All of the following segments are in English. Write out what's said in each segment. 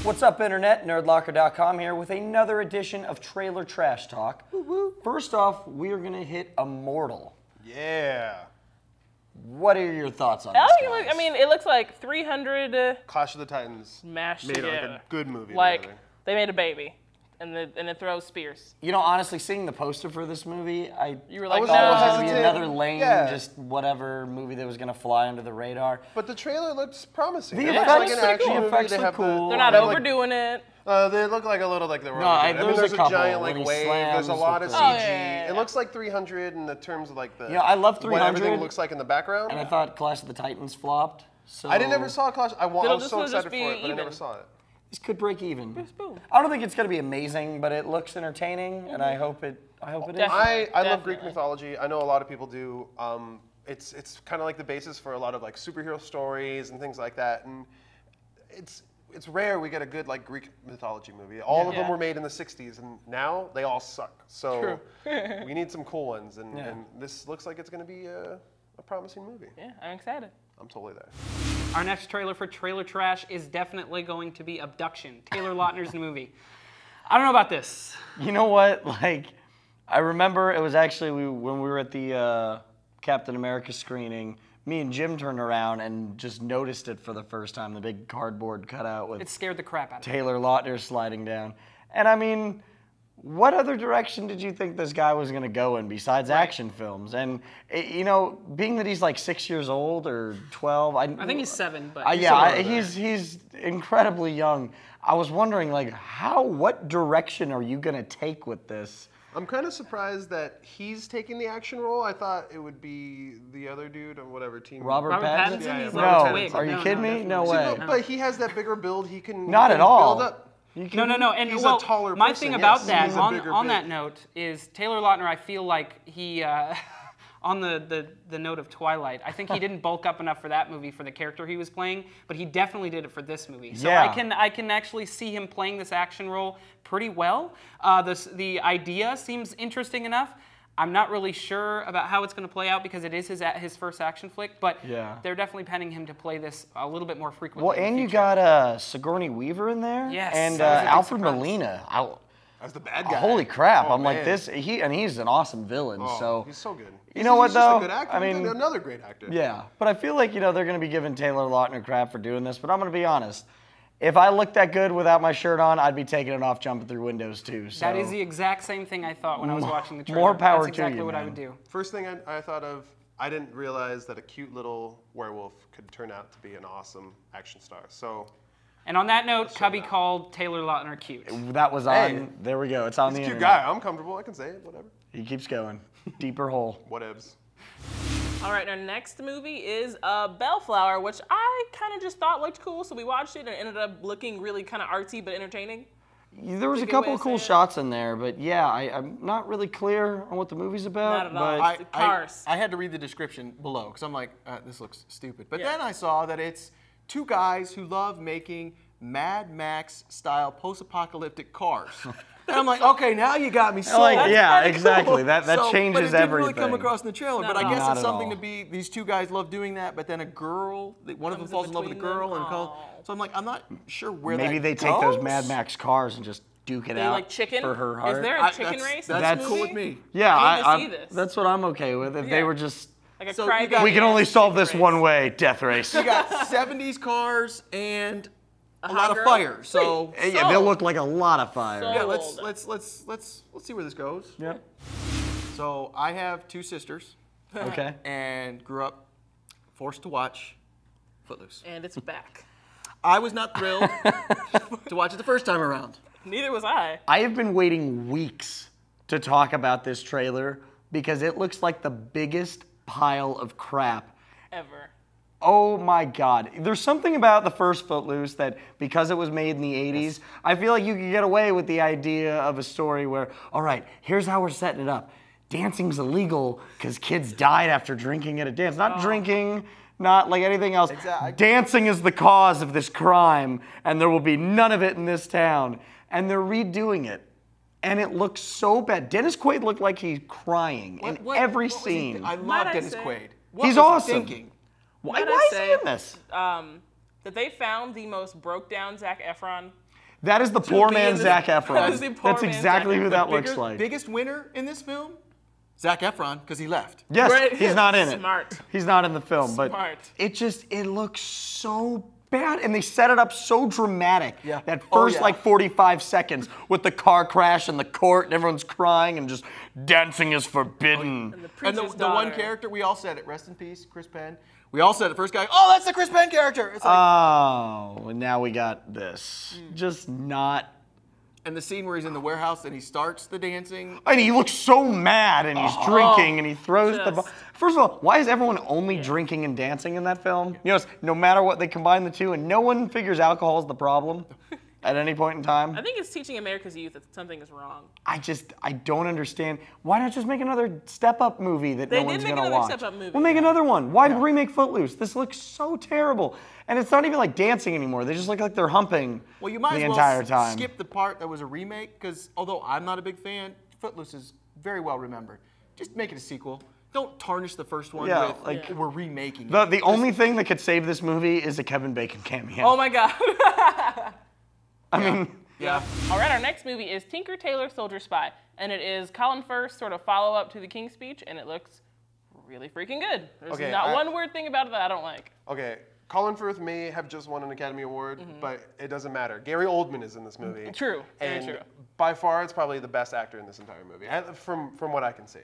What's up, Internet? NerdLocker.com here with another edition of Trailer Trash Talk. First off, we are going to hit Immortal. Yeah. What are your thoughts on this, guys? I mean, it looks like 300 Clash of the Titans mashed made together. like a good movie. Like, they made a baby, and it throws spears. You know, honestly, seeing the poster for this movie, You were like, I thought it was no. going to be another lame, just whatever movie that was going to fly under the radar. But the trailer looks promising. The It effects looks like an look action cool. movie. The effects They look have cool. They're not they overdoing it. They look like a little like they were. No, overdoing it. there's a there's a giant couple like when he wave. slams There's a lot of with CG. the- yeah. It looks like 300 in the terms of like the. Yeah, I love 300. What everything looks like in the background. And I thought Clash of the Titans flopped. So I never saw Clash. I was this so will excited just for be it, but I never even. saw it. this could break even. Boom. I don't think it's going to be amazing, but it looks entertaining, and I hope it is. Definitely. I love Greek mythology. I know a lot of people do. It's kind of like the basis for a lot of like superhero stories and things like that. And it's rare we get a good like Greek mythology movie. All of them were made in the '60s, and now they all suck. So we need some cool ones, and this looks like it's going to be a promising movie. Yeah, I'm excited. I'm totally there. Our next trailer for Trailer Trash is definitely going to be Abduction, Tailor Lautner's movie. I don't know about this. You know what? Like, I remember it was actually when we were at the Captain America screening, me and Jim turned around and just noticed it for the first time, the big cardboard cutout with It scared the crap out of me. Tailor Lautner sliding down. And I mean, what other direction did you think this guy was going to go in besides action films? And, you know, being that he's like 6 years old or 12. I think he's 7, but... he's incredibly young. I was wondering, like, what direction are you going to take with this? I'm kind of surprised that he's taking the action role. I thought it would be the other dude on whatever team. Robert Pattinson? Pattinson? He's No, like twig. are you kidding me? No way. But he has that bigger build. He can Not at all. build up. No. And He's well, a taller my person, thing about yes. that, He's a bigger on bit. that note, is Tailor Lautner, I feel like he, on the note of Twilight, I think he didn't bulk up enough for that movie for the character he was playing, but he definitely did it for this movie. So Yeah. I can actually see him playing this action role pretty well. The idea seems interesting enough. I'm not really sure about how it's going to play out because it is his first action flick, but they're definitely penning him to play this a little bit more frequently. Well, and you got Sigourney Weaver in there. Yes, And that was a big Alfred surprise. Molina. As the bad guy. Holy crap! Oh, I'm like man. this. He's an awesome villain. Oh, so he's so good. You know what he's though? Just a good actor. I mean, another great actor. yeah. But I feel like they're going to be giving Tailor Lautner crap for doing this. But I'm going to be honest. If I looked that good without my shirt on, I'd be taking it off, jumping through windows too. So That is the exact same thing I thought when I was watching the trailer. more power That's to exactly you, what I man. would do. First thing I thought of, I didn't realize that a cute little werewolf could turn out to be an awesome action star. So. And on that note, Cubby called Tailor Lautner cute. that was on. Hey. There we go. It's on He's the a cute internet. guy. I'm comfortable. I can say it. Whatever. He keeps going. Deeper hole. Whatevs. All right, our next movie is Bellflower, which I kind of just thought looked cool, so we watched it and it ended up looking really kind of artsy but entertaining. There was a good couple way of of cool saying it. shots in there, but yeah, I'm not really clear on what the movie's about. Not at all. But Cars. I had to read the description below because I'm like, this looks stupid. But Yeah. then I saw that it's two guys who love making Mad Max style post-apocalyptic cars. And I'm like, okay, now you got me sold. like, yeah, kinda exactly. cool. That But changes it didn't everything. really come across in the trailer. Not But at I guess all. it's Not at something all. to be, these two guys love doing that, but then a girl, one of them Comes in falls in love with a between girl. them. And Aw. so I'm like, I'm not sure where Maybe that they take those goes. Mad Max cars and just duke it They out like chicken? for her heart. Is there a I- chicken that's- race? in That's this cool movie? with me. Yeah, I need to I, see this. that's what I'm okay with. If they were just, Like a So you crybaby got- we can only ass solve chicken this race. one way, death race. You got 70s cars and a hot lot of girl? fire. So Yeah, they'll look like a lot of fire. So- yeah, Old. let's see where this goes. Yep. So I have two sisters Okay. and grew up forced to watch Footloose. And it's back. I was not thrilled to watch it the first time around. Neither was I. I have been waiting weeks to talk about this trailer because it looks like the biggest pile of crap. Ever. Oh my God. There's something about the first Footloose that because it was made in the 80s, I feel like you could get away with the idea of a story where, all right, here's how we're setting it up. Dancing's illegal because kids died after drinking at a dance. Not drinking, not like anything else. Exactly. Dancing is the cause of this crime, and there will be none of it in this town. And they're redoing it. And it looks so bad. Dennis Quaid looked like he's crying in every what was he scene. I Might love I Dennis say- Quaid. What He's was he awesome. thinking? Why Might I is he say- in this? That they found the most broke down Zac Efron That is the poor be man in this- Zac that is the Efron. poor That's man exactly Zac who Efron. that looks like. Biggest winner in this film? Zac Efron, because he left. Yes, Right. he's not in it. Smart. He's not in the film, but Smart. it looks so bad, and they set it up so dramatic. Yeah. That Oh, first yeah. like 45 seconds with the car crash in the court, and everyone's crying and just dancing is forbidden. The And preacher's the one daughter. character, we all said it, rest in peace, Chris Penn. We all said it, first guy, oh, that's the Chris Penn character. It's like, Oh, and now we got this. Just not. and the scene where he's in the warehouse and he starts the dancing. And he looks so mad, and he's drinking, and he throws the. Just- First of all, why is everyone only drinking and dancing in that film? You know, no matter what, they combine the two, and no one figures alcohol is the problem at any point in time. I think it's teaching America's youth that something is wrong. I don't understand. Why not just make another Step Up movie that They no did one's make gonna another watch? Step Up movie. We'll make another one. Why remake Footloose? This looks so terrible, and it's not even like dancing anymore. They just look like they're humping Well, you might the as well entire time. skip the part that was a remake, because although I'm not a big fan, Footloose is very well remembered. Just make it a sequel. Don't tarnish the first one Yeah, with, like- we're remaking The, it. the only thing that could save this movie is a Kevin Bacon cameo. Oh my God. I mean, Yeah. All right, our next movie is Tinker Tailor Soldier Spy, and it is Colin Firth's sort of follow-up to the King's Speech, and it looks really freaking good. There's Okay, not one weird thing about it that I don't like. Okay, Colin Firth may have just won an Academy Award, but it doesn't matter. Gary Oldman is in this movie. True, very and true. by far, it's probably the best actor in this entire movie, from what I can see.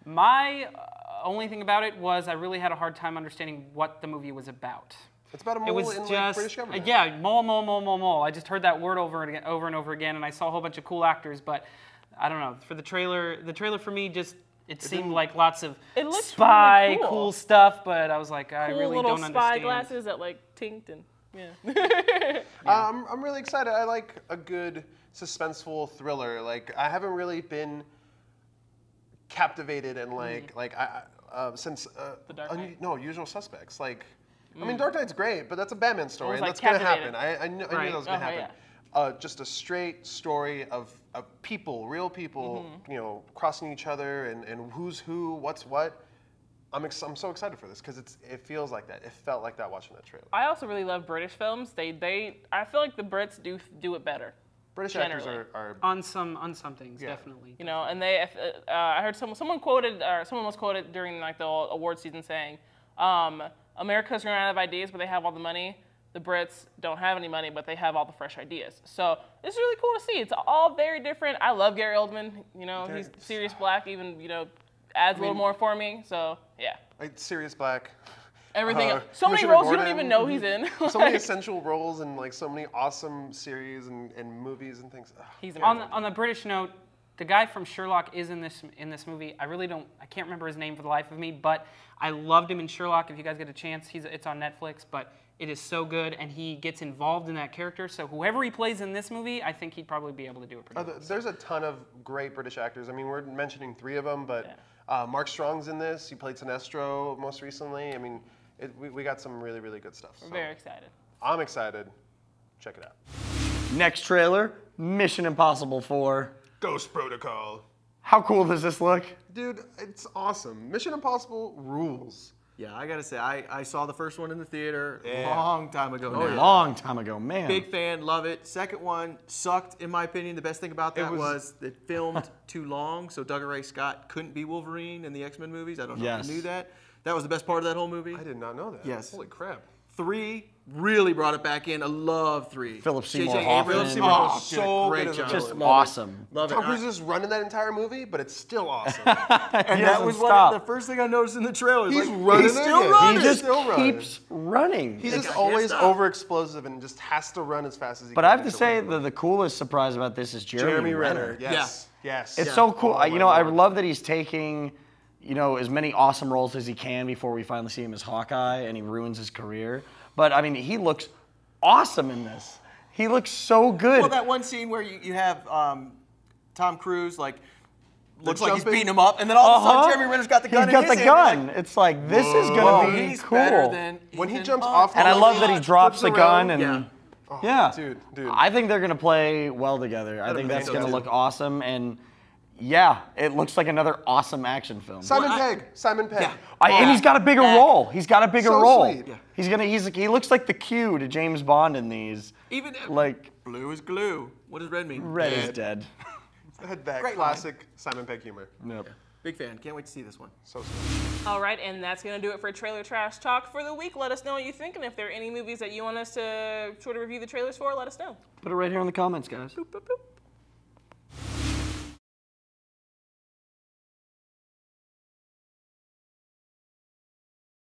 My only thing about it was I really had a hard time understanding what the movie was about. It's about a It mole was in like, just, British government. yeah, mole, mole, mole, mole, mole. I just heard that word over and over again, and I saw a whole bunch of cool actors, but I don't know. For the trailer for me just, it seemed like lots of It looked spy, really cool. cool stuff, but I was like, I Cool really little don't spy understand. glasses that like tinked and yeah. I'm really excited. I like a good suspenseful thriller. Like I haven't really been captivated and since The Dark Knight? Usual Suspects. Like, I mean, Dark Knight's great, but that's a Batman story, was, and like, that's gonna captivated. happen. I knew that was gonna Okay, happen. Just a straight story of people, real people, you know, crossing each other and who's who, what's what. I'm so excited for this because it feels like that. It felt like that watching that trailer. I also really love British films. I feel like the Brits do it better. British generally. actors are On some things, definitely. You know, and I heard someone was quoted during like the award season saying, America's running out of ideas, but they have all the money. The Brits don't have any money, but they have all the fresh ideas. So it's really cool to see. It's all very different. I love Gary Oldman. You know, he's Sirius Black, even, you know, adds a little more for me. So yeah. like Sirius Black. Everything. So many Commissioner roles you don't Gordon. even know he's in. So many essential roles and like so many awesome series and movies and things. Ugh. He's On the British note, the guy from Sherlock is in this movie. I can't remember his name for the life of me, but I loved him in Sherlock. If you guys get a chance, it's on Netflix, but it is so good, and he gets involved in that character. So whoever he plays in this movie, I think he'd probably be able to do it pretty well. There's a ton of great British actors. I mean, we're mentioning 3 of them, but Mark Strong's in this. He played Sinestro most recently. I mean, we got some really, really good stuff. So We're very excited. I'm excited. Check it out. next trailer, Mission Impossible 4. Ghost Protocol. How cool does this look? Dude, it's awesome. Mission Impossible rules. Yeah, I gotta say, I saw the first one in the theater a Yeah. long time ago now. Long time ago, man. Big fan, love it. Second one sucked, in my opinion. The best thing about that was it filmed too long, so Douglas Ray Scott couldn't be Wolverine in the X-Men movies. I don't know if Yes. you knew that. That was the best part of that whole movie. I did not know that. Yes. Holy crap. 3 really brought it back in. I love 3. Philip Seymour J.J. Hoffman. Abrams, Seymour oh, Hoffman. did a So great good as a job. villain. Just Love awesome. Love Tom it. Cruise is running that entire movie, but it's still awesome. He And that doesn't was stop. the first thing I noticed in the trailer. He's Like, running he's still again. running. He just still running. keeps running. He's Like, just I can't always stop. over explosive and just has to run as fast as he But can. I have to to say, win. the coolest surprise about this is Jeremy Renner. Yes. Yes. It's so cool. Oh, my I Lord. love that he's taking, as many awesome roles as he can before we finally see him as Hawkeye, and he ruins his career. But I mean, he looks awesome in this. He looks so good. Well, that one scene where you have Tom Cruise, looks like he's jumping- beating him up, and then all of a sudden Jeremy Renner's got the gun He's got in his the hand. gun. It's like, this is gonna be He's cool. better than When he Ethan jumps Hunt. off the And I love that he flips drops the gun around. and Yeah. yeah. Dude. I think they're gonna play well together. I think that's amazing. gonna look awesome. And Yeah, it looks like another awesome action film. Simon Pegg. Simon Pegg. Yeah. And he's got a bigger role. He's got a bigger So role. sweet. Yeah. He looks like the Q to James Bond in these. Even Like blue is glue. What does red mean? Red is dead. It had that Great classic Simon Pegg humor. Yep. Big fan. Can't wait to see this one. So sweet. All right, and that's going to do it for Trailer Trash Talk for the week. Let us know what you think, and if there are any movies that you want us to sort of review the trailers for, let us know. Put it right here in the comments, guys. Boop, boop, boop.